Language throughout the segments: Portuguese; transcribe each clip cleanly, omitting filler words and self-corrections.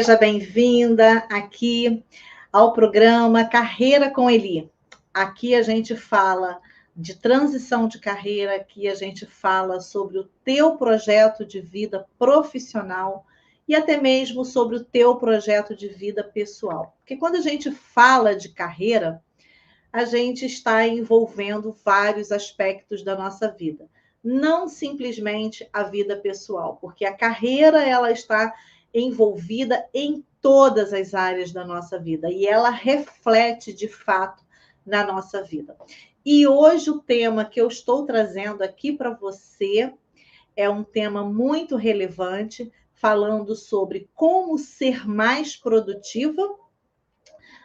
Seja bem-vinda aqui ao programa Carreira com Eli. Aqui a gente fala de transição de carreira, aqui a gente fala sobre o teu projeto de vida profissional e até mesmo sobre o teu projeto de vida pessoal. Porque quando a gente fala de carreira, a gente está envolvendo vários aspectos da nossa vida. Não simplesmente a vida pessoal, porque a carreira ela está envolvida em todas as áreas da nossa vida e ela reflete de fato na nossa vida. E hoje o tema que eu estou trazendo aqui para você é um tema muito relevante, falando sobre como ser mais produtiva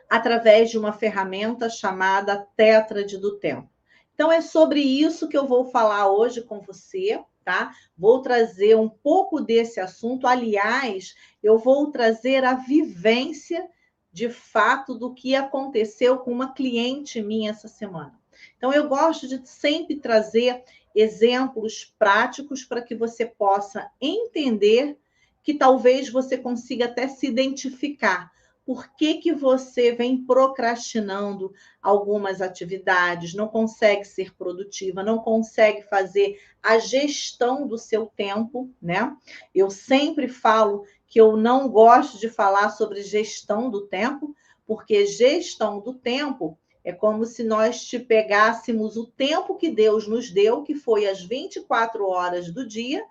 através de uma ferramenta chamada Tétrade do Tempo. Então, é sobre isso que eu vou falar hoje com você, tá? Vou trazer um pouco desse assunto. Aliás, eu vou trazer a vivência, de fato, do que aconteceu com uma cliente minha essa semana. Então, eu gosto de sempre trazer exemplos práticos para que você possa entender que talvez você consiga até se identificar por que você vem procrastinando algumas atividades, não consegue ser produtiva, não consegue fazer a gestão do seu tempo, né? Eu sempre falo que eu não gosto de falar sobre gestão do tempo, porque gestão do tempo é como se nós te pegássemos o tempo que Deus nos deu, que foi as 24 horas do dia,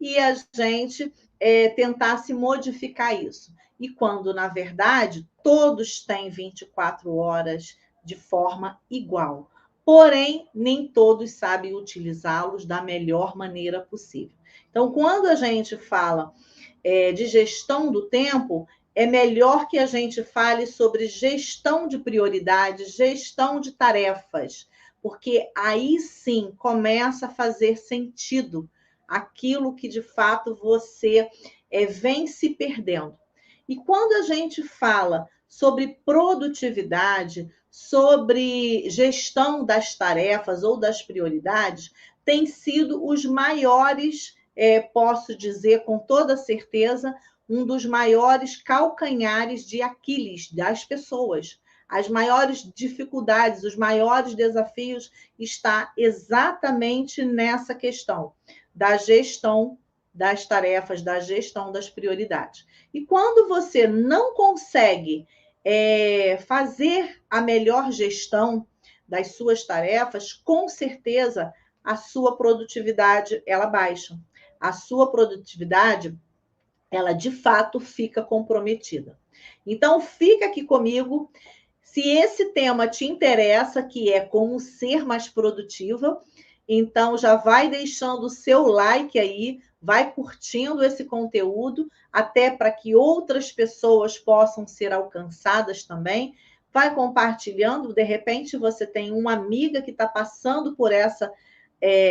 e a gente tentasse modificar isso. E quando, na verdade, todos têm 24 horas de forma igual. Porém, nem todos sabem utilizá-los da melhor maneira possível. Então, quando a gente fala de gestão do tempo, é melhor que a gente fale sobre gestão de prioridades, gestão de tarefas, porque aí sim começa a fazer sentido aquilo que de fato você vem se perdendo. E quando a gente fala sobre produtividade, sobre gestão das tarefas ou das prioridades, tem sido os maiores, posso dizer com toda certeza, um dos maiores calcanhares de Aquiles das pessoas. As maiores dificuldades, os maiores desafios está exatamente nessa questão da gestão das tarefas, da gestão das prioridades. E quando você não consegue fazer a melhor gestão das suas tarefas, com certeza a sua produtividade ela baixa. A sua produtividade ela de fato fica comprometida. Então, fica aqui comigo. Se esse tema te interessa, que é como ser mais produtiva, então já vai deixando o seu like aí, vai curtindo esse conteúdo, até para que outras pessoas possam ser alcançadas também. Vai compartilhando, de repente você tem uma amiga que está passando por essa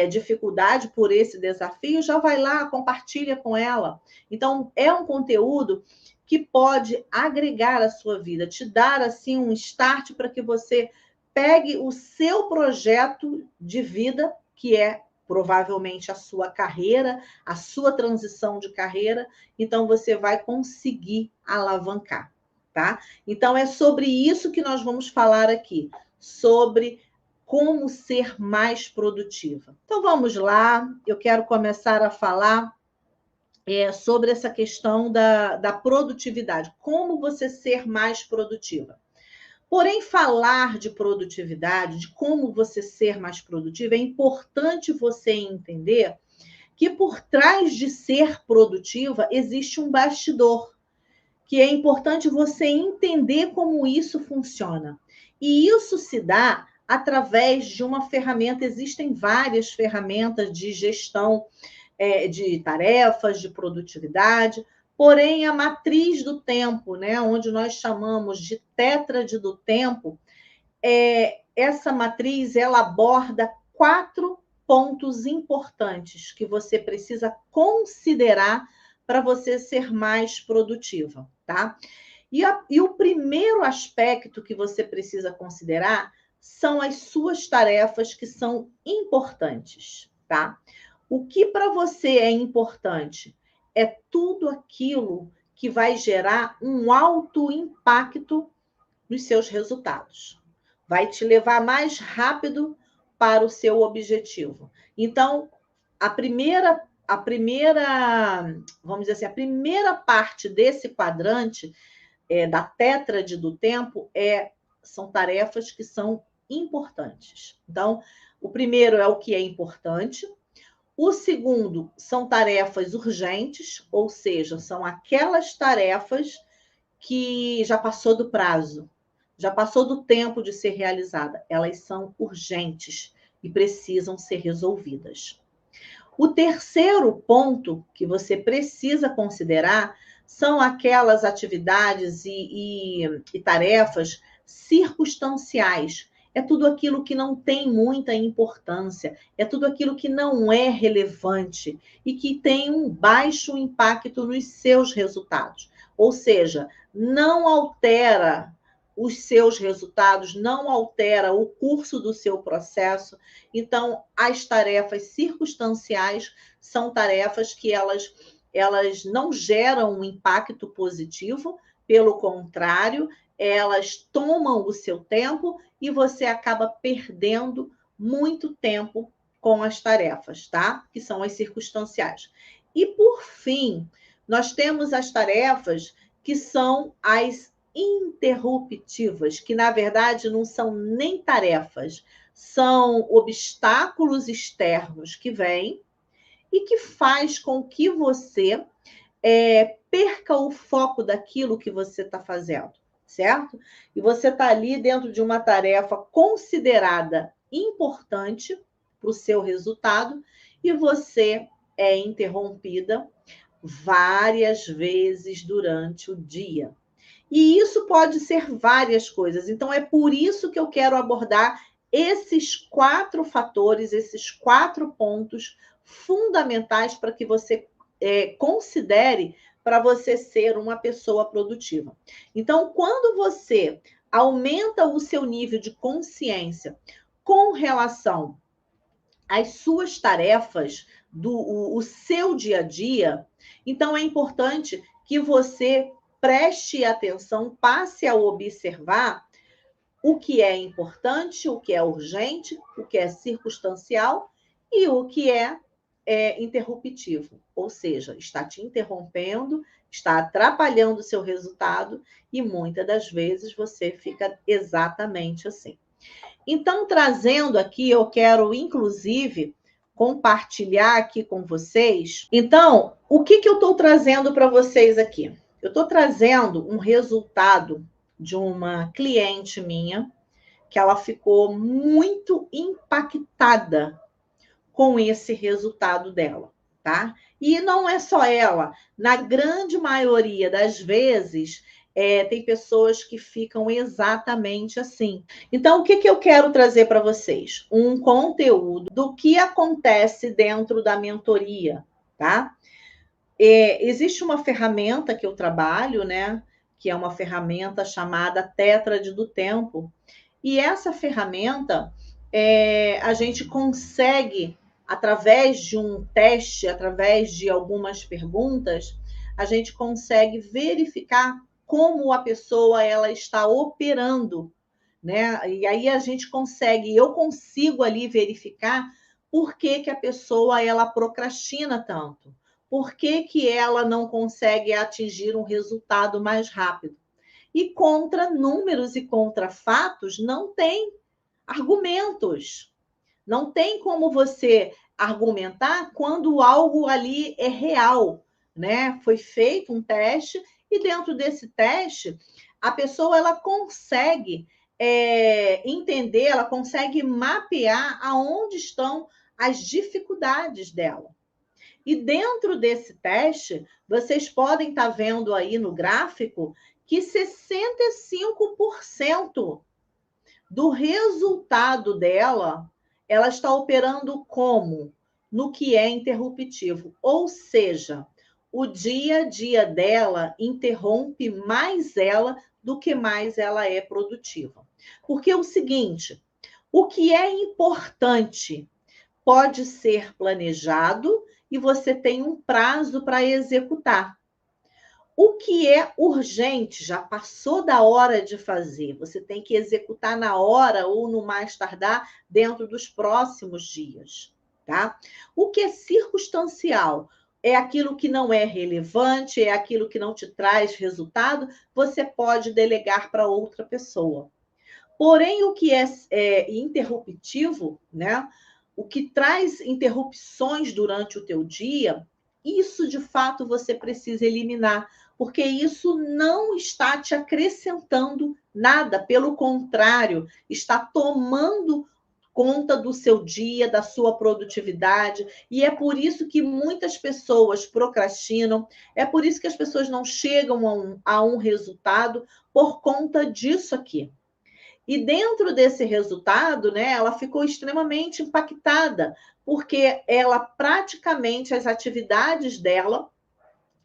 dificuldade, por esse desafio, já vai lá, compartilha com ela. Então, é um conteúdo que pode agregar a sua vida, te dar assim um start para que você pegue o seu projeto de vida, que é provavelmente a sua carreira, a sua transição de carreira, então você vai conseguir alavancar, tá? Então é sobre isso que nós vamos falar aqui, sobre como ser mais produtiva. Então vamos lá, eu quero começar a falar sobre essa questão da produtividade, como você ser mais produtiva. Porém, falar de produtividade, de como você ser mais produtiva, é importante você entender que por trás de ser produtiva existe um bastidor, que é importante você entender como isso funciona. E isso se dá através de uma ferramenta, existem várias ferramentas de gestão de tarefas, de produtividade, porém a matriz do tempo, né, onde nós chamamos de tétrade do tempo, essa matriz ela aborda 4 pontos importantes que você precisa considerar para você ser mais produtiva, tá? E o primeiro aspecto que você precisa considerar são as suas tarefas que são importantes, tá? O que para você é importante? É tudo aquilo que vai gerar um alto impacto nos seus resultados. Vai te levar mais rápido para o seu objetivo. Então, vamos dizer assim, a primeira parte desse quadrante da tétrade do tempo são tarefas que são importantes. Então, o primeiro é o que é importante. O segundo são tarefas urgentes, ou seja, são aquelas tarefas que já passou do prazo, já passou do tempo de ser realizada. Elas são urgentes e precisam ser resolvidas. O terceiro ponto que você precisa considerar são aquelas atividades e tarefas circunstanciais. É tudo aquilo que não tem muita importância, é tudo aquilo que não é relevante e que tem um baixo impacto nos seus resultados. Ou seja, não altera os seus resultados, não altera o curso do seu processo. Então, as tarefas circunstanciais são tarefas que elas não geram um impacto positivo, pelo contrário, elas tomam o seu tempo e você acaba perdendo muito tempo com as tarefas, tá? Que são as circunstanciais. E, por fim, nós temos as tarefas que são as interruptivas, que, na verdade, não são nem tarefas, são obstáculos externos que vêm e que faz com que você perca o foco daquilo que você está fazendo, certo? E você está ali dentro de uma tarefa considerada importante para o seu resultado e você é interrompida várias vezes durante o dia. E isso pode ser várias coisas. Então, é por isso que eu quero abordar esses 4 fatores, esses 4 pontos fundamentais para que você considere para você ser uma pessoa produtiva. Então, quando você aumenta o seu nível de consciência com relação às suas tarefas, o seu dia a dia, então é importante que você preste atenção, passe a observar o que é importante, o que é urgente, o que é circunstancial e o que é interruptivo, ou seja, está te interrompendo, está atrapalhando o seu resultado e muitas das vezes você fica exatamente assim. Então, trazendo aqui, eu quero, inclusive, compartilhar aqui com vocês. Então, o que eu estou trazendo para vocês aqui? Eu estou trazendo um resultado de uma cliente minha, que ela ficou muito impactada com esse resultado dela, tá? E não é só ela, na grande maioria das vezes, tem pessoas que ficam exatamente assim. Então, o que eu quero trazer para vocês? Um conteúdo do que acontece dentro da mentoria, tá? Existe uma ferramenta que eu trabalho, né? Que é uma ferramenta chamada Tétrade do Tempo. E essa ferramenta, a gente consegue, através de um teste, através de algumas perguntas, a gente consegue verificar como a pessoa ela está operando, né? E aí eu consigo ali verificar por que a pessoa ela procrastina tanto, por que ela não consegue atingir um resultado mais rápido. E contra números e contra fatos não tem argumentos. Não tem como você argumentar quando algo ali é real, né? Foi feito um teste e dentro desse teste a pessoa ela consegue entender, ela consegue mapear aonde estão as dificuldades dela. E dentro desse teste, vocês podem estar vendo aí no gráfico que 65% do resultado dela, ela está operando como? No que é interruptivo. Ou seja, o dia a dia dela interrompe mais ela do que mais ela é produtiva. Porque é o seguinte, o que é importante pode ser planejado e você tem um prazo para executar. O que é urgente, já passou da hora de fazer. Você tem que executar na hora ou no mais tardar dentro dos próximos dias, tá? O que é circunstancial é aquilo que não é relevante, é aquilo que não te traz resultado, você pode delegar para outra pessoa. Porém, o que é interruptivo, né? O que traz interrupções durante o teu dia, isso de fato você precisa eliminar, porque isso não está te acrescentando nada, pelo contrário, está tomando conta do seu dia, da sua produtividade, e é por isso que muitas pessoas procrastinam, é por isso que as pessoas não chegam a um resultado por conta disso aqui. E dentro desse resultado, né, ela ficou extremamente impactada, porque ela praticamente as atividades dela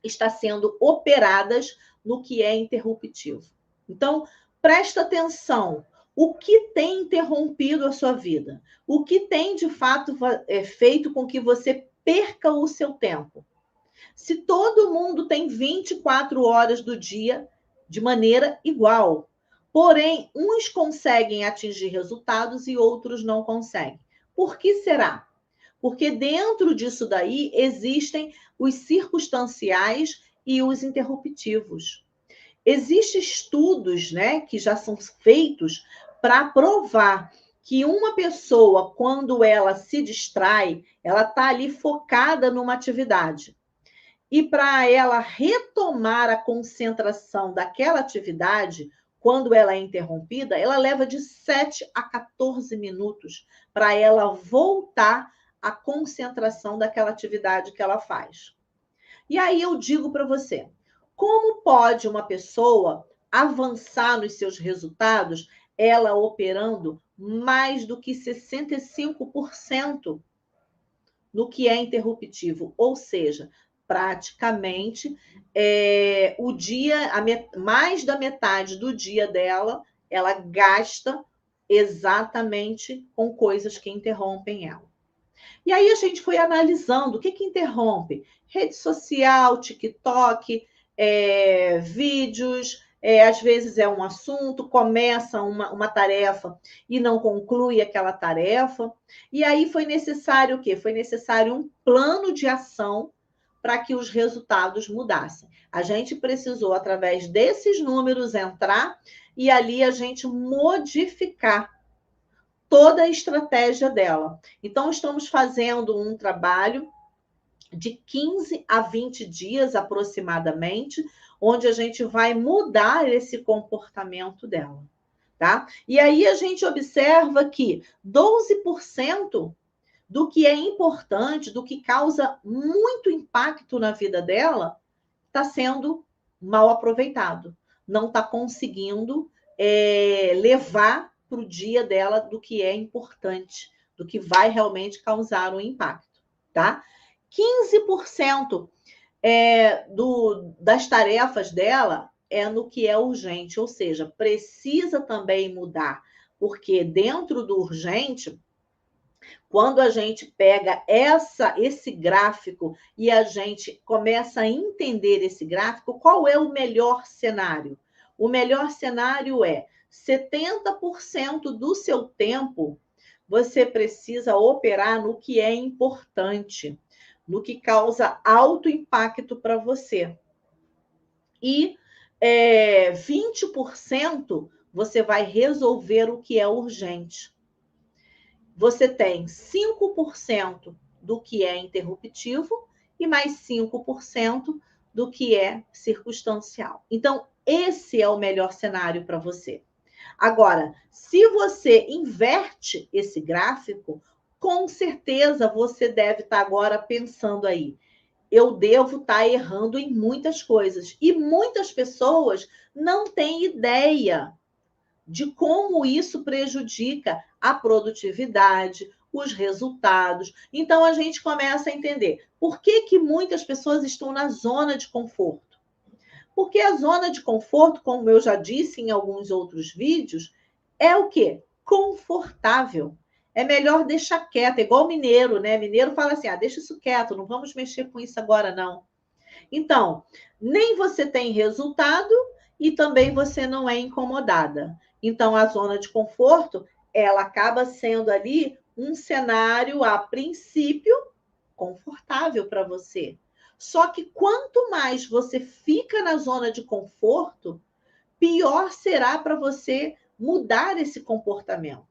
está sendo operadas no que é interruptivo. Então, presta atenção. O que tem interrompido a sua vida? O que tem, de fato, feito com que você perca o seu tempo? Se todo mundo tem 24 horas do dia de maneira igual, porém, uns conseguem atingir resultados e outros não conseguem. Por que será? Porque dentro disso daí existem os circunstanciais e os interruptivos. Existem estudos, né, que já são feitos para provar que uma pessoa, quando ela se distrai, ela está ali focada numa atividade. E para ela retomar a concentração daquela atividade, quando ela é interrompida, ela leva de 7 a 14 minutos para ela voltar à concentração daquela atividade que ela faz. E aí eu digo para você, como pode uma pessoa avançar nos seus resultados, ela operando mais do que 65% no que é interruptivo, ou seja, praticamente o dia, mais da metade do dia dela, ela gasta exatamente com coisas que interrompem ela. E aí a gente foi analisando o que interrompe? Rede social, TikTok, vídeos, às vezes é um assunto, começa uma tarefa e não conclui aquela tarefa. E aí foi necessário o quê? Foi necessário um plano de ação para que os resultados mudassem. A gente precisou, através desses números, entrar e ali a gente modificar toda a estratégia dela. Então, estamos fazendo um trabalho de 15 a 20 dias aproximadamente, onde a gente vai mudar esse comportamento dela, tá? E aí a gente observa que 12% do que é importante, do que causa muito impacto na vida dela, está sendo mal aproveitado. Não está conseguindo levar para o dia dela do que é importante, do que vai realmente causar um impacto, tá? 15% das tarefas dela é no que é urgente, ou seja, precisa também mudar, porque dentro do urgente, quando a gente pega esse gráfico e a gente começa a entender esse gráfico, qual é o melhor cenário? O melhor cenário é 70% do seu tempo você precisa operar no que é importante, no que causa alto impacto para você. E 20% você vai resolver o que é urgente. Você tem 5% do que é interruptivo e mais 5% do que é circunstancial. Então, esse é o melhor cenário para você. Agora, se você inverte esse gráfico, com certeza você deve estar agora pensando aí, eu devo estar errando em muitas coisas. E muitas pessoas não têm ideia de como isso prejudica a produtividade, os resultados. Então, a gente começa a entender por que muitas pessoas estão na zona de conforto. Porque a zona de conforto, como eu já disse em alguns outros vídeos, é o quê? Confortável. É melhor deixar quieto, é igual mineiro, né? Mineiro fala assim, deixa isso quieto, não vamos mexer com isso agora, não. Então, nem você tem resultado e também você não é incomodada. Então, a zona de conforto, ela acaba sendo ali um cenário, a princípio, confortável para você. Só que quanto mais você fica na zona de conforto, pior será para você mudar esse comportamento.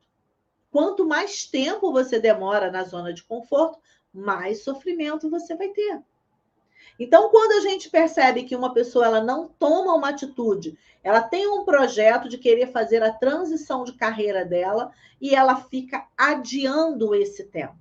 Quanto mais tempo você demora na zona de conforto, mais sofrimento você vai ter. Então, quando a gente percebe que uma pessoa ela não toma uma atitude, ela tem um projeto de querer fazer a transição de carreira dela e ela fica adiando esse tempo.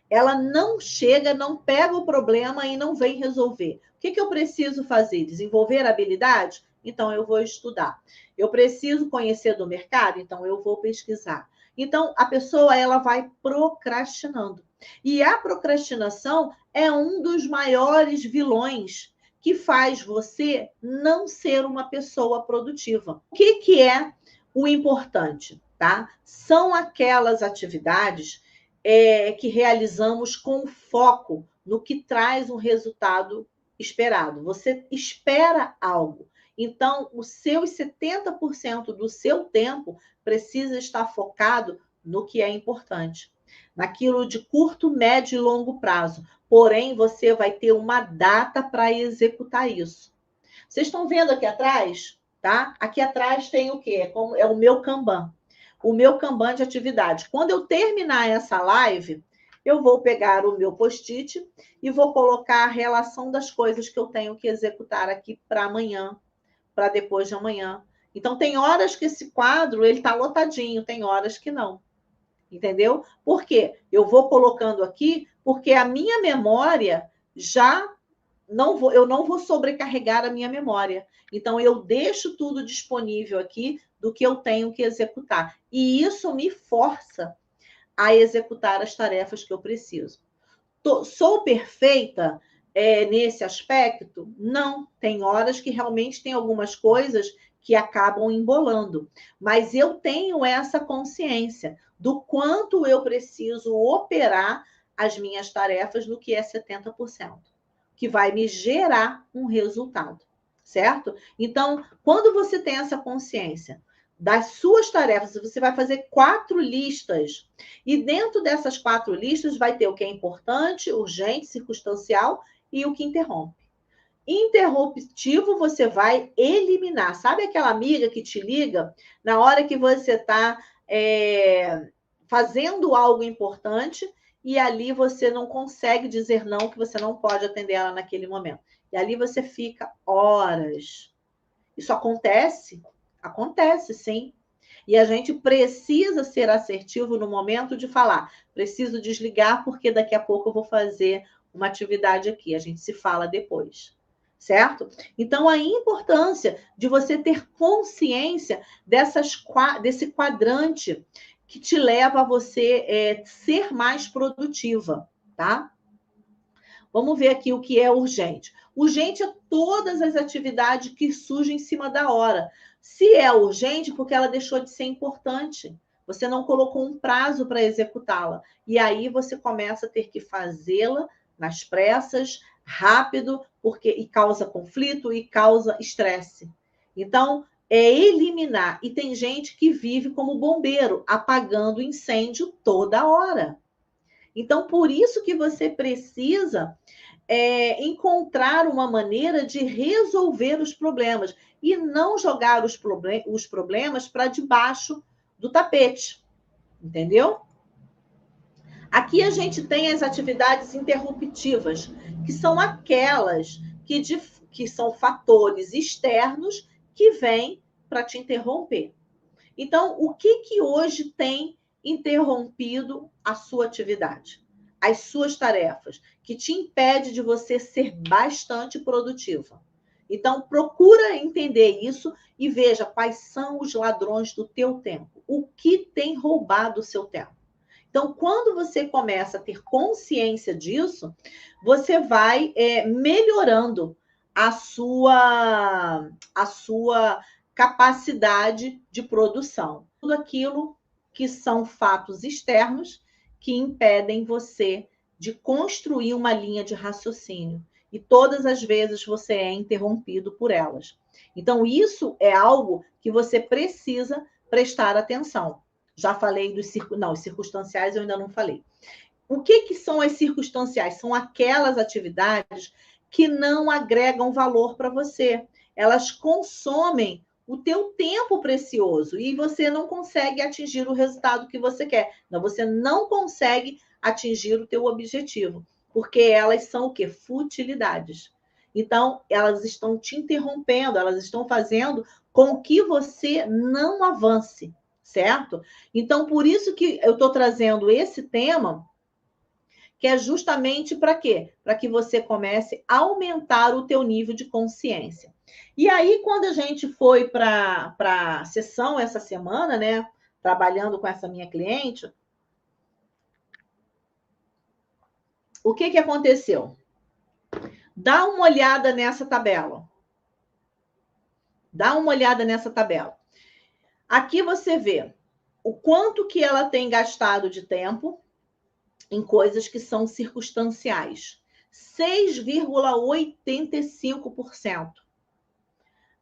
Ela não chega, não pega o problema e não vem resolver. O que eu preciso fazer? Desenvolver habilidade? Então, eu vou estudar. Eu preciso conhecer do mercado? Então, eu vou pesquisar. Então, a pessoa ela vai procrastinando. E a procrastinação é um dos maiores vilões que faz você não ser uma pessoa produtiva. O que é o importante? Tá? São aquelas atividades que realizamos com foco no que traz um resultado esperado. Você espera algo. Então, os seus 70% do seu tempo precisa estar focado no que é importante, naquilo de curto, médio e longo prazo. Porém, você vai ter uma data para executar isso. Vocês estão vendo aqui atrás, tá? Aqui atrás tem o quê? É o meu Kanban. O meu Kanban de atividade. Quando eu terminar essa live, eu vou pegar o meu post-it e vou colocar a relação das coisas que eu tenho que executar aqui para amanhã, para depois de amanhã. Então, tem horas que esse quadro ele está lotadinho, tem horas que não. Entendeu? Por quê? Eu vou colocando aqui porque a minha memória já eu não vou sobrecarregar a minha memória. Então, eu deixo tudo disponível aqui do que eu tenho que executar. E isso me força a executar as tarefas que eu preciso. Sou perfeita nesse aspecto? Não. Tem horas que realmente tem algumas coisas que acabam embolando. Mas eu tenho essa consciência do quanto eu preciso operar as minhas tarefas no que é 70%, que vai me gerar um resultado, certo? Então, quando você tem essa consciência das suas tarefas, você vai fazer 4 listas. E dentro dessas 4 listas vai ter o que é importante, urgente, circunstancial e o que interrompe. Interruptivo você vai eliminar. Sabe aquela amiga que te liga na hora que você está fazendo algo importante e ali você não consegue dizer não, que você não pode atender ela naquele momento. E ali você fica horas. Isso acontece? Acontece, sim. E a gente precisa ser assertivo no momento de falar. Preciso desligar porque daqui a pouco eu vou fazer uma atividade aqui. A gente se fala depois. Certo? Então, a importância de você ter consciência desse quadrante que te leva a você ser mais produtiva, tá? Vamos ver aqui o que é urgente. Urgente é todas as atividades que surgem em cima da hora. Se é urgente, porque ela deixou de ser importante. Você não colocou um prazo para executá-la. E aí você começa a ter que fazê-la nas pressas, rápido, e causa conflito e causa estresse. Então, é eliminar. E tem gente que vive como bombeiro, apagando incêndio toda hora. Então, por isso que você precisa encontrar uma maneira de resolver os problemas e não jogar os problemas para debaixo do tapete, entendeu? Aqui a gente tem as atividades interruptivas, que são aquelas que são fatores externos que vêm para te interromper. Então, o que hoje tem interrompido a sua atividade? As suas tarefas, que te impede de você ser bastante produtiva. Então, procura entender isso e veja quais são os ladrões do teu tempo. O que tem roubado o seu tempo? Então, quando você começa a ter consciência disso, você vai melhorando a sua capacidade de produção. Tudo aquilo que são fatos externos que impedem você de construir uma linha de raciocínio e todas as vezes você é interrompido por elas. Então, isso é algo que você precisa prestar atenção. Já falei dos os circunstanciais eu ainda não falei. O que são as circunstanciais? São aquelas atividades que não agregam valor para você. Elas consomem o teu tempo precioso e você não consegue atingir o resultado que você quer. Não, você não consegue atingir o teu objetivo, porque elas são o quê? Futilidades. Então, elas estão te interrompendo, elas estão fazendo com que você não avance, certo? Então, por isso que eu estou trazendo esse tema, que é justamente para quê? Para que você comece a aumentar o teu nível de consciência. E aí, quando a gente foi para a sessão essa semana, né, trabalhando com essa minha cliente, o que aconteceu? Dá uma olhada nessa tabela. Dá uma olhada nessa tabela. Aqui você vê o quanto que ela tem gastado de tempo em coisas que são circunstanciais. 6,85%.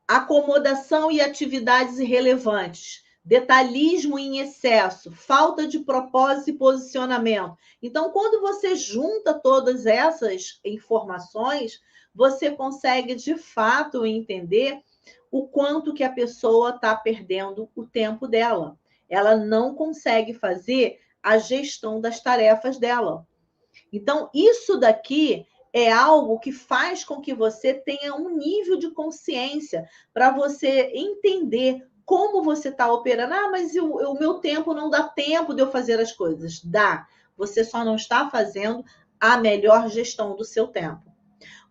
Acomodação e atividades irrelevantes. Detalhismo em excesso, falta de propósito e posicionamento. Então, quando você junta todas essas informações, você consegue, de fato, entender o quanto que a pessoa está perdendo o tempo dela. Ela não consegue fazer a gestão das tarefas dela. Então, isso daqui é algo que faz com que você tenha um nível de consciência para você entender como você está operando. Ah, mas o meu tempo não dá tempo de eu fazer as coisas. Dá. Você só não está fazendo a melhor gestão do seu tempo.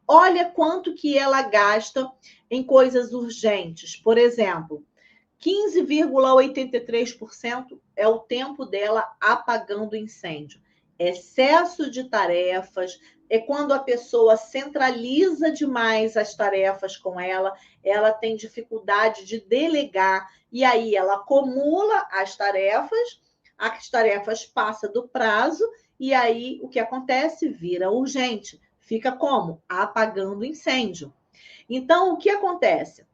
Olha quanto que ela gasta em coisas urgentes. Por exemplo, 15,83% é o tempo dela apagando incêndio. Excesso de tarefas é quando a pessoa centraliza demais as tarefas com ela tem dificuldade de delegar, e aí ela acumula as tarefas passam do prazo, e aí o que acontece? Vira urgente. Fica como? Apagando incêndio. Então, o que acontece?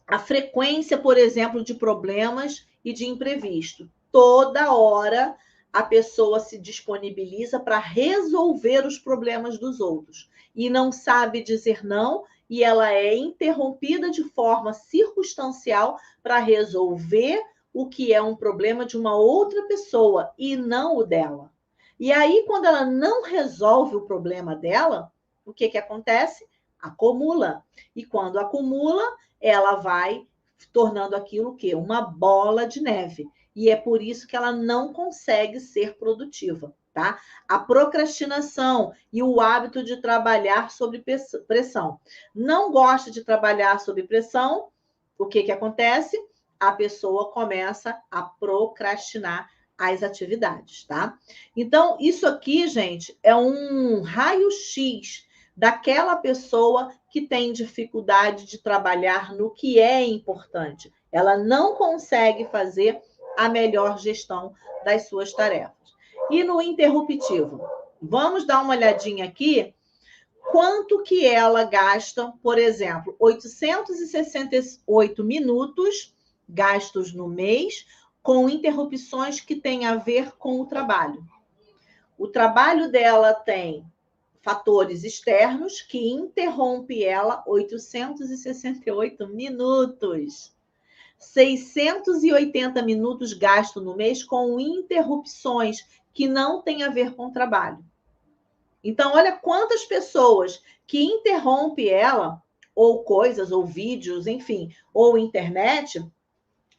A frequência, por exemplo, de problemas e de imprevisto. Toda hora a pessoa se disponibiliza para resolver os problemas dos outros e não sabe dizer não, e ela é interrompida de forma circunstancial para resolver o que é um problema de uma outra pessoa e não o dela. E aí, quando ela não resolve o problema dela, o que acontece? Acumula. E quando acumula, ela vai tornando aquilo que uma bola de neve. E é por isso que ela não consegue ser produtiva, tá? A procrastinação e o hábito de trabalhar sob pressão. Não gosta de trabalhar sob pressão, o que acontece? A pessoa começa a procrastinar as atividades, tá? Então, isso aqui, gente, é um raio-x daquela pessoa que tem dificuldade de trabalhar no que é importante. Ela não consegue fazer a melhor gestão das suas tarefas. E no interruptivo? Vamos dar uma olhadinha aqui. Quanto que ela gasta, por exemplo, 868 minutos gastos no mês com interrupções que têm a ver com o trabalho. O trabalho dela tem fatores externos que interrompe ela 868 minutos. 680 minutos gastos no mês com interrupções que não têm a ver com o trabalho. Então, olha quantas pessoas que interrompem ela, ou coisas, ou vídeos, enfim, ou internet,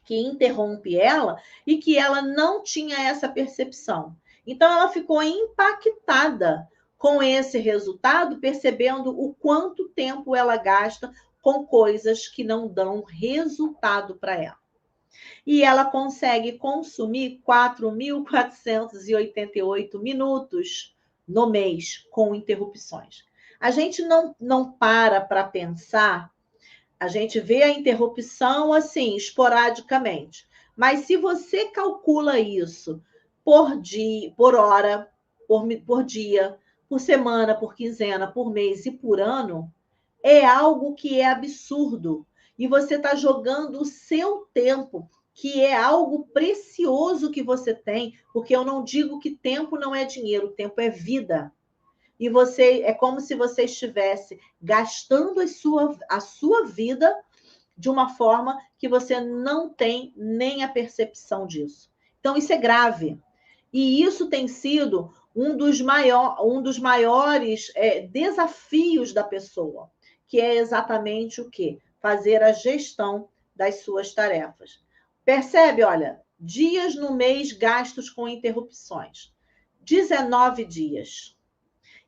que interrompe ela e que ela não tinha essa percepção. Então, ela ficou impactada com esse resultado, percebendo o quanto tempo ela gasta com coisas que não dão resultado para ela. E ela consegue consumir 4.488 minutos no mês com interrupções. A gente não para pensar, a gente vê a interrupção assim, esporadicamente. Mas se você calcula isso por dia, por hora, por dia, por semana, por quinzena, por mês e por ano, é algo que é absurdo. E você está jogando o seu tempo, que é algo precioso que você tem, porque eu não digo que tempo não é dinheiro, tempo é vida. E você é como se você estivesse gastando a sua vida de uma forma que você não tem nem a percepção disso. Então, isso é grave. E isso tem sido um dos maiores desafios da pessoa, que é exatamente o quê? Fazer a gestão das suas tarefas. Percebe, olha, dias no mês gastos com interrupções. 19 dias.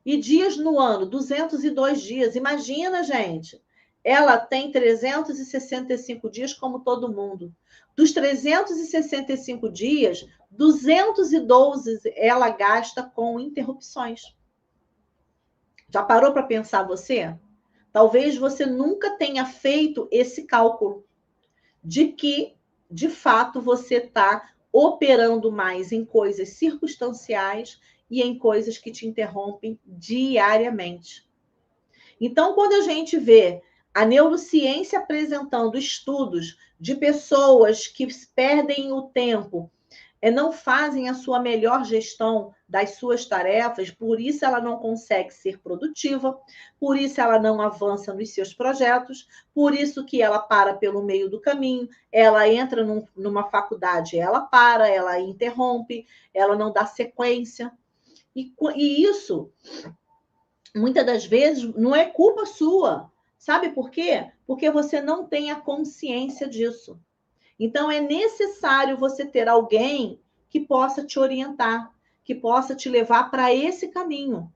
E dias no ano, 202 dias. Imagina, gente. Ela tem 365 dias como todo mundo. Dos 365 dias, 212 ela gasta com interrupções. Já parou para pensar você? Talvez você nunca tenha feito esse cálculo de que, de fato, você está operando mais em coisas circunstanciais e em coisas que te interrompem diariamente. Então, quando a gente vê a neurociência apresentando estudos de pessoas que perdem o tempo, não fazem a sua melhor gestão das suas tarefas, por isso ela não consegue ser produtiva, por isso ela não avança nos seus projetos, por isso que ela para pelo meio do caminho, ela entra numa faculdade, ela para, ela interrompe, ela não dá sequência. E isso, muitas das vezes, não é culpa sua. Sabe por quê? Porque você não tem a consciência disso. Então, é necessário você ter alguém que possa te orientar, que possa te levar para esse caminho.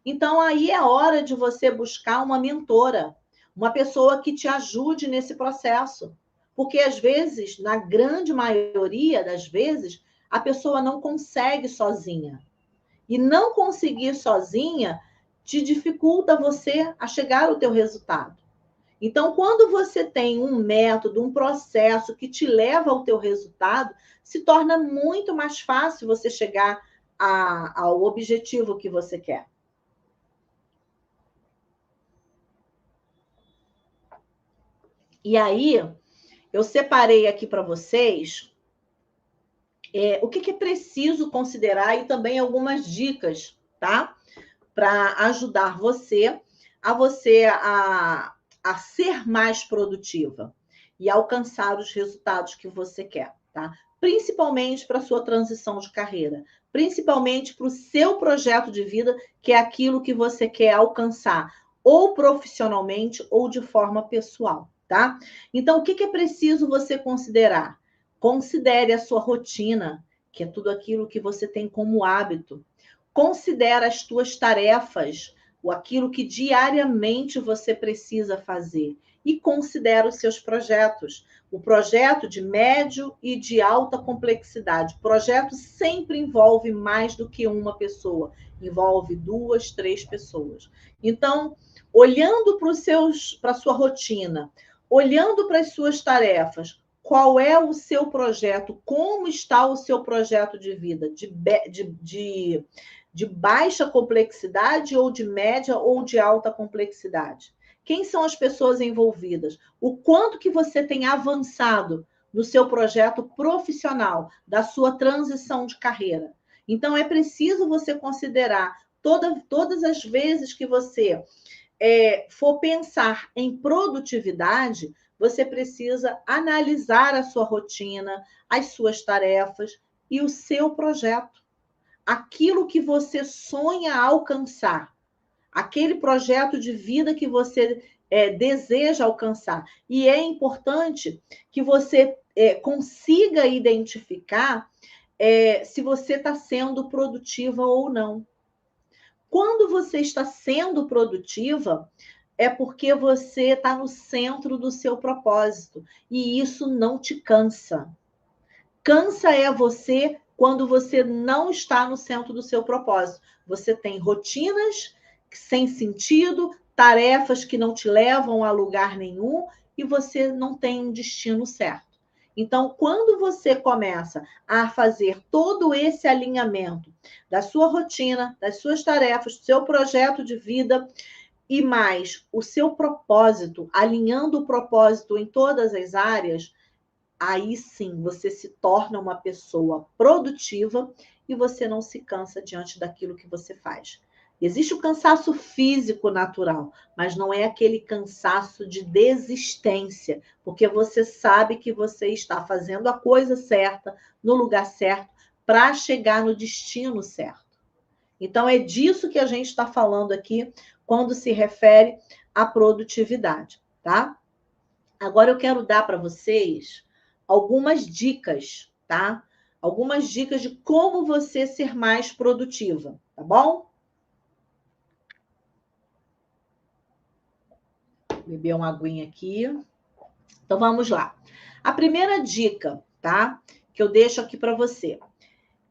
Então, aí é hora de você buscar uma mentora, uma pessoa que te ajude nesse processo. Porque, às vezes, na grande maioria das vezes, a pessoa não consegue sozinha. E não conseguir sozinha te dificulta você a chegar ao teu resultado. Então, quando você tem um método, um processo que te leva ao teu resultado, se torna muito mais fácil você chegar ao objetivo que você quer. E aí, eu separei aqui para vocês o que é preciso considerar e também algumas dicas, tá? Para ajudar você a ser mais produtiva e alcançar os resultados que você quer, tá? Principalmente para a sua transição de carreira, principalmente para o seu projeto de vida, que é aquilo que você quer alcançar, ou profissionalmente ou de forma pessoal, tá? Então, o que é preciso você considerar? Considere a sua rotina, que é tudo aquilo que você tem como hábito. Considera as tuas tarefas, aquilo que diariamente você precisa fazer. E considera os seus projetos. O projeto de médio e de alta complexidade. O projeto sempre envolve mais do que uma pessoa. Envolve 2, 3 pessoas. Então, olhando para a sua rotina, olhando para as suas tarefas, qual é o seu projeto? Como está o seu projeto de vida? De baixa complexidade ou de média ou de alta complexidade? Quem são as pessoas envolvidas? O quanto que você tem avançado no seu projeto profissional, da sua transição de carreira? Então, é preciso você considerar todas as vezes que você for pensar em produtividade, você precisa analisar a sua rotina, as suas tarefas e o seu projeto. Aquilo que você sonha alcançar, aquele projeto de vida que você deseja alcançar. E é importante que você consiga identificar se você está sendo produtiva ou não. Quando você está sendo produtiva, é porque você está no centro do seu propósito. E isso não te cansa. Cansa é você quando você não está no centro do seu propósito. Você tem rotinas sem sentido, tarefas que não te levam a lugar nenhum e você não tem um destino certo. Então, quando você começa a fazer todo esse alinhamento da sua rotina, das suas tarefas, do seu projeto de vida e mais o seu propósito, alinhando o propósito em todas as áreas, aí sim você se torna uma pessoa produtiva e você não se cansa diante daquilo que você faz. Existe o cansaço físico natural, mas não é aquele cansaço de desistência, porque você sabe que você está fazendo a coisa certa, no lugar certo, para chegar no destino certo. Então, é disso que a gente está falando aqui quando se refere à produtividade, tá? Agora eu quero dar para vocês algumas dicas, tá? Algumas dicas de como você ser mais produtiva, tá bom? Beber uma aguinha aqui. Então vamos lá. A primeira dica, tá? Que eu deixo aqui para você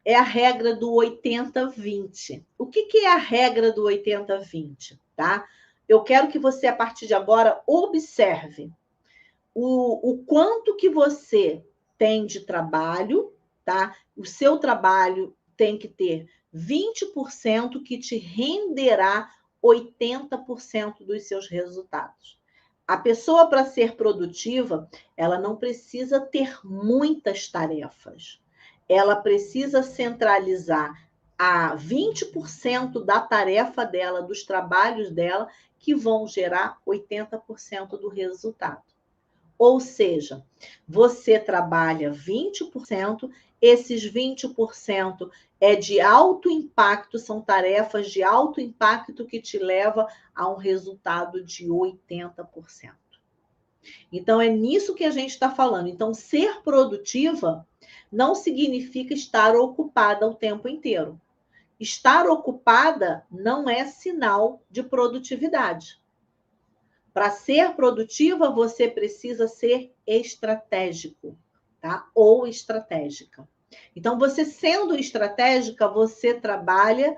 é a regra do 80-20. O que é a regra do 80-20, tá? Eu quero que você, a partir de agora, observe o quanto que você tem de trabalho, tá? O seu trabalho tem que ter 20% que te renderá 80% dos seus resultados. A pessoa, para ser produtiva, ela não precisa ter muitas tarefas. Ela precisa centralizar a 20% da tarefa dela, dos trabalhos dela, que vão gerar 80% do resultado. Ou seja, você trabalha 20%, esses 20% é de alto impacto, são tarefas de alto impacto que te leva a um resultado de 80%. Então, é nisso que a gente está falando. Então, ser produtiva não significa estar ocupada o tempo inteiro. Estar ocupada não é sinal de produtividade. Para ser produtiva, você precisa ser estratégico, tá? Ou estratégica. Então, você sendo estratégica, você trabalha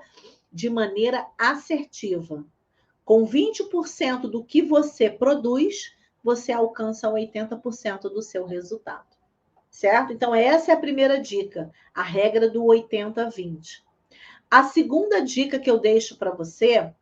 de maneira assertiva. Com 20% do que você produz, você alcança 80% do seu resultado. Certo? Então, essa é a primeira dica, a regra do 80-20. A segunda dica que eu deixo para você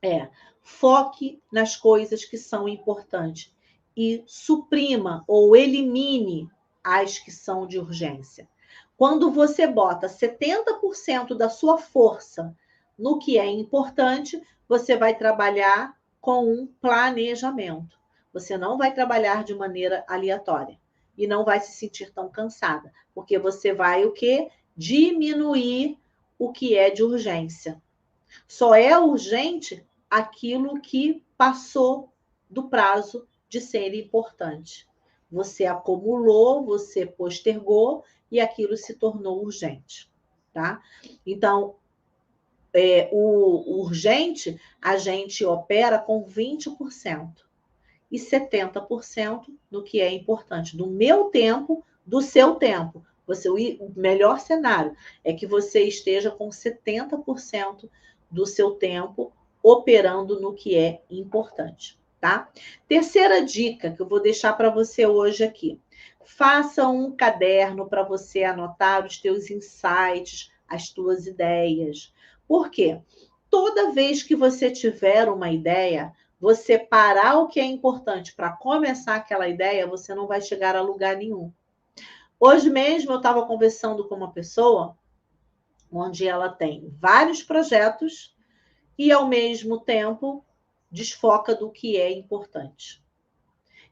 é: foque nas coisas que são importantes e suprima ou elimine as que são de urgência. Quando você bota 70% da sua força no que é importante, você vai trabalhar com um planejamento. Você não vai trabalhar de maneira aleatória e não vai se sentir tão cansada, porque você vai o quê? Diminuir o que é de urgência. Só é urgente aquilo que passou do prazo de ser importante. Você acumulou, você postergou e aquilo se tornou urgente, tá? Então, o urgente, a gente opera com 20% e 70% no que é importante. Do meu tempo, do seu tempo. O melhor cenário é que você esteja com 70% do seu tempo operando no que é importante, tá? Terceira dica que eu vou deixar para você hoje aqui. Faça um caderno para você anotar os teus insights, as tuas ideias. Por quê? Toda vez que você tiver uma ideia, você parar o que é importante para começar aquela ideia, você não vai chegar a lugar nenhum. Hoje mesmo eu estava conversando com uma pessoa onde ela tem vários projetos e, ao mesmo tempo, desfoca do que é importante.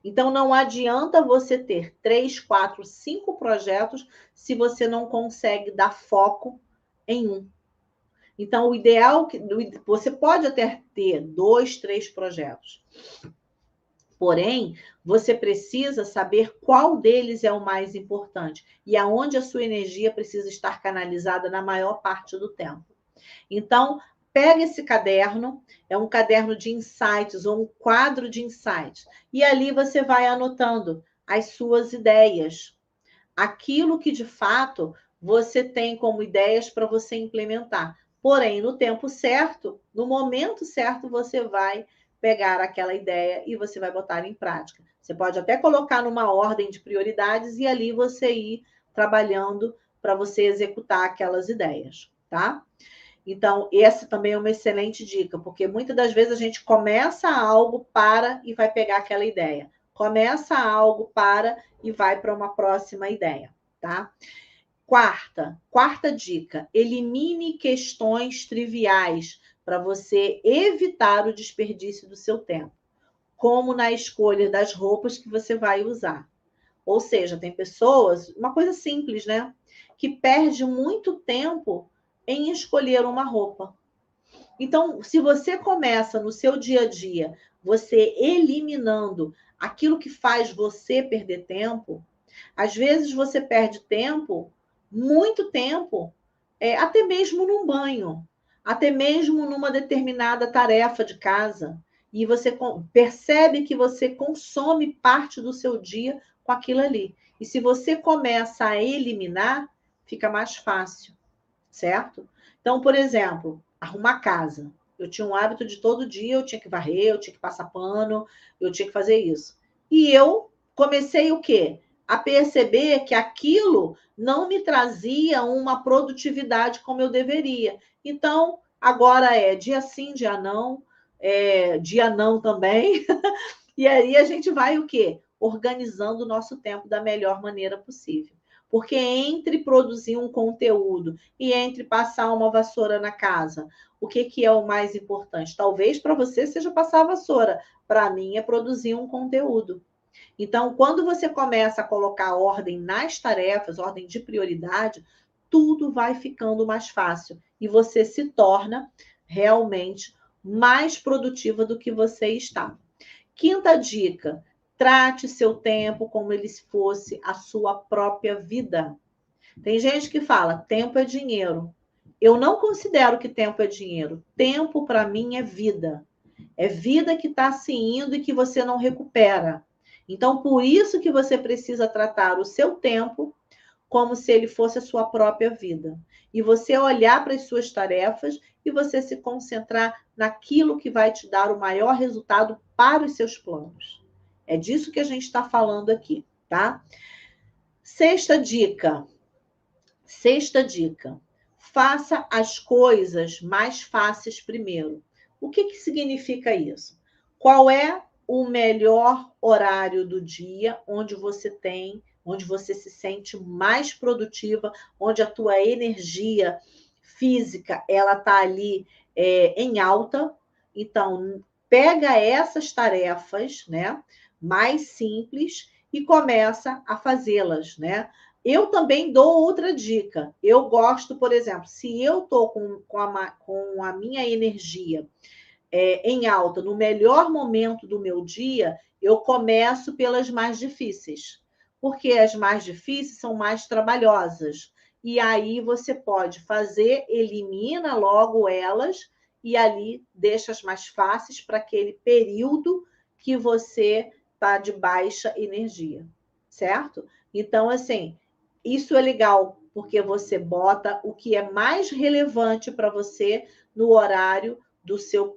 Então, não adianta você ter 3, 4, 5 projetos se você não consegue dar foco em um. Então, o ideal, você pode até ter 2, 3 projetos. Porém, você precisa saber qual deles é o mais importante e aonde a sua energia precisa estar canalizada na maior parte do tempo. Então, pega esse caderno, é um caderno de insights ou um quadro de insights, e ali você vai anotando as suas ideias, aquilo que de fato você tem como ideias para você implementar. Porém, no tempo certo, no momento certo, você vai pegar aquela ideia e você vai botar em prática. Você pode até colocar numa ordem de prioridades e ali você ir trabalhando para você executar aquelas ideias, tá? Então, essa também é uma excelente dica, porque muitas das vezes a gente começa algo, para e vai pegar aquela ideia. Começa algo, para e vai para uma próxima ideia, tá? Quarta dica: elimine questões triviais para você evitar o desperdício do seu tempo, como na escolha das roupas que você vai usar. Ou seja, tem pessoas, uma coisa simples, né? Que perde muito tempo em escolher uma roupa. Então, se você começa no seu dia a dia, você eliminando aquilo que faz você perder tempo, às vezes você perde tempo, muito tempo, até mesmo num banho, até mesmo numa determinada tarefa de casa, e você percebe que você consome parte do seu dia com aquilo ali. E se você começa a eliminar, fica mais fácil, certo? Então, por exemplo, arrumar casa. Eu tinha um hábito de todo dia, eu tinha que varrer, eu tinha que passar pano, eu tinha que fazer isso. E eu comecei o quê? A perceber que aquilo não me trazia uma produtividade como eu deveria. Então, agora é dia sim, dia não também. E aí a gente vai o quê? Organizando o nosso tempo da melhor maneira possível. Porque entre produzir um conteúdo e entre passar uma vassoura na casa, o que é o mais importante? Talvez para você seja passar a vassoura, para mim é produzir um conteúdo. Então, quando você começa a colocar ordem nas tarefas, ordem de prioridade, tudo vai ficando mais fácil e você se torna realmente mais produtiva do que você está. Quinta dica: trate seu tempo como ele fosse a sua própria vida. Tem gente que fala, tempo é dinheiro. Eu não considero que tempo é dinheiro. Tempo, para mim, é vida. É vida que está se indo e que você não recupera. Então, por isso que você precisa tratar o seu tempo como se ele fosse a sua própria vida. E você olhar para as suas tarefas e você se concentrar naquilo que vai te dar o maior resultado para os seus planos. É disso que a gente está falando aqui, tá? Sexta dica. Faça as coisas mais fáceis primeiro. O que significa isso? Qual é o melhor horário do dia onde você se sente mais produtiva, onde a tua energia física ela está ali em alta? Então, pega essas tarefas, né, mais simples e começa a fazê-las, né? Eu também dou outra dica. Eu gosto, por exemplo, se eu estou com a minha energia em alta, no melhor momento do meu dia, eu começo pelas mais difíceis. Porque as mais difíceis são mais trabalhosas. E aí você pode fazer, elimina logo elas e ali deixa as mais fáceis para aquele período que você está de baixa energia, certo? Então, assim, isso é legal, porque você bota o que é mais relevante para você no horário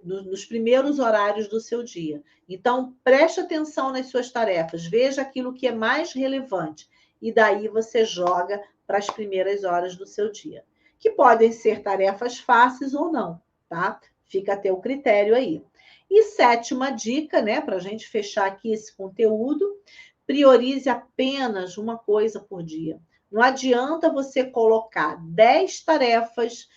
nos primeiros horários do seu dia. Então, preste atenção nas suas tarefas, veja aquilo que é mais relevante e daí você joga para as primeiras horas do seu dia, que podem ser tarefas fáceis ou não, tá? Fica a teu critério aí. E sétima dica, né, para a gente fechar aqui esse conteúdo, priorize apenas uma coisa por dia. Não adianta você colocar 10 tarefas,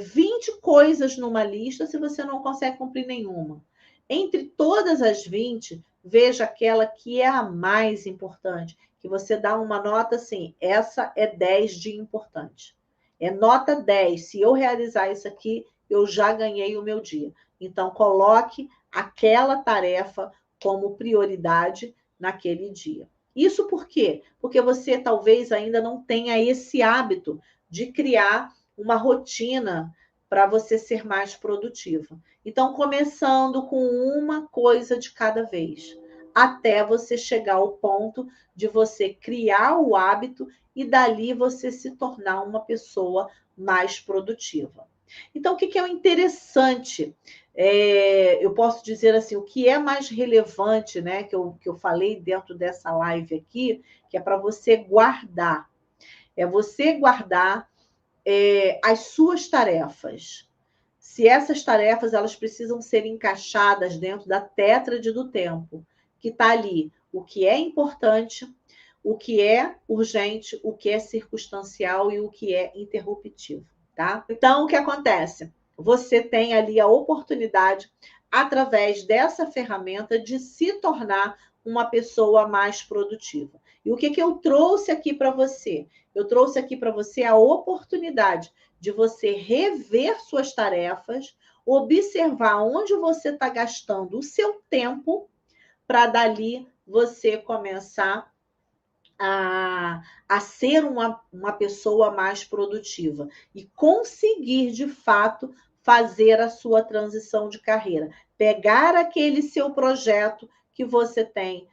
20 coisas numa lista se você não consegue cumprir nenhuma. Entre todas as 20, veja aquela que é a mais importante, que você dá uma nota assim, essa é 10 de importante. É nota 10. Se eu realizar isso aqui, eu já ganhei o meu dia. Então, coloque aquela tarefa como prioridade naquele dia. Isso por quê? Porque você talvez ainda não tenha esse hábito de criar uma rotina para você ser mais produtiva. Então, começando com uma coisa de cada vez, até você chegar ao ponto de você criar o hábito e dali você se tornar uma pessoa mais produtiva. Então, o que é o interessante? Eu posso dizer assim, o que é mais relevante, né, que eu falei dentro dessa live aqui, que é para você guardar. É você guardar as suas tarefas. Se essas tarefas elas precisam ser encaixadas dentro da tétrade do tempo, que está ali o que é importante, o que é urgente, o que é circunstancial e o que é interruptivo, tá? Então, o que acontece? Você tem ali a oportunidade, através dessa ferramenta, de se tornar uma pessoa mais produtiva. E o que eu trouxe aqui para você? Eu trouxe aqui para você a oportunidade de você rever suas tarefas, observar onde você está gastando o seu tempo, para dali você começar a ser uma pessoa mais produtiva e conseguir, de fato, fazer a sua transição de carreira. Pegar aquele seu projeto que você tem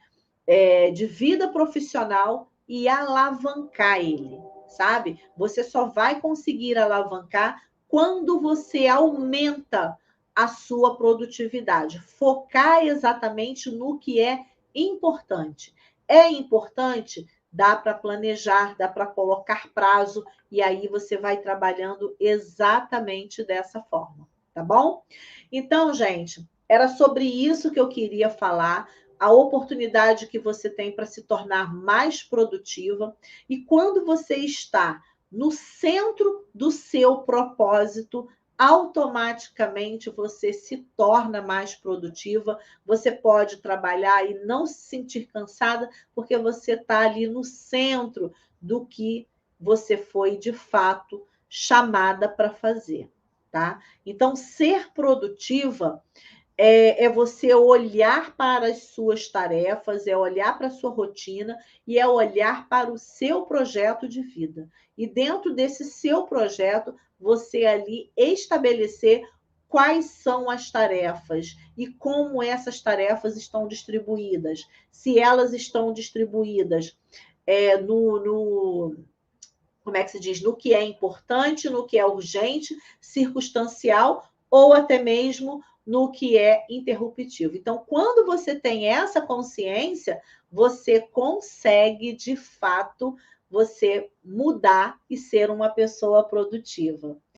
de vida profissional e alavancar ele, sabe? Você só vai conseguir alavancar quando você aumenta a sua produtividade. Focar exatamente no que é importante. É importante? Dá para planejar, dá para colocar prazo, e aí você vai trabalhando exatamente dessa forma, tá bom? Então, gente, era sobre isso que eu queria falar, a oportunidade que você tem para se tornar mais produtiva. E quando você está no centro do seu propósito, automaticamente você se torna mais produtiva. Você pode trabalhar e não se sentir cansada, porque você está ali no centro do que você foi de fato chamada para fazer, tá? Então, ser produtiva é você olhar para as suas tarefas, é olhar para a sua rotina e é olhar para o seu projeto de vida. E dentro desse seu projeto, você ali estabelecer quais são as tarefas e como essas tarefas estão distribuídas. Se elas estão distribuídas no como é que se diz? No que é importante, no que é urgente, circunstancial ou até mesmo no que é interruptivo. Então, quando você tem essa consciência, você consegue, de fato, você mudar e ser uma pessoa produtiva.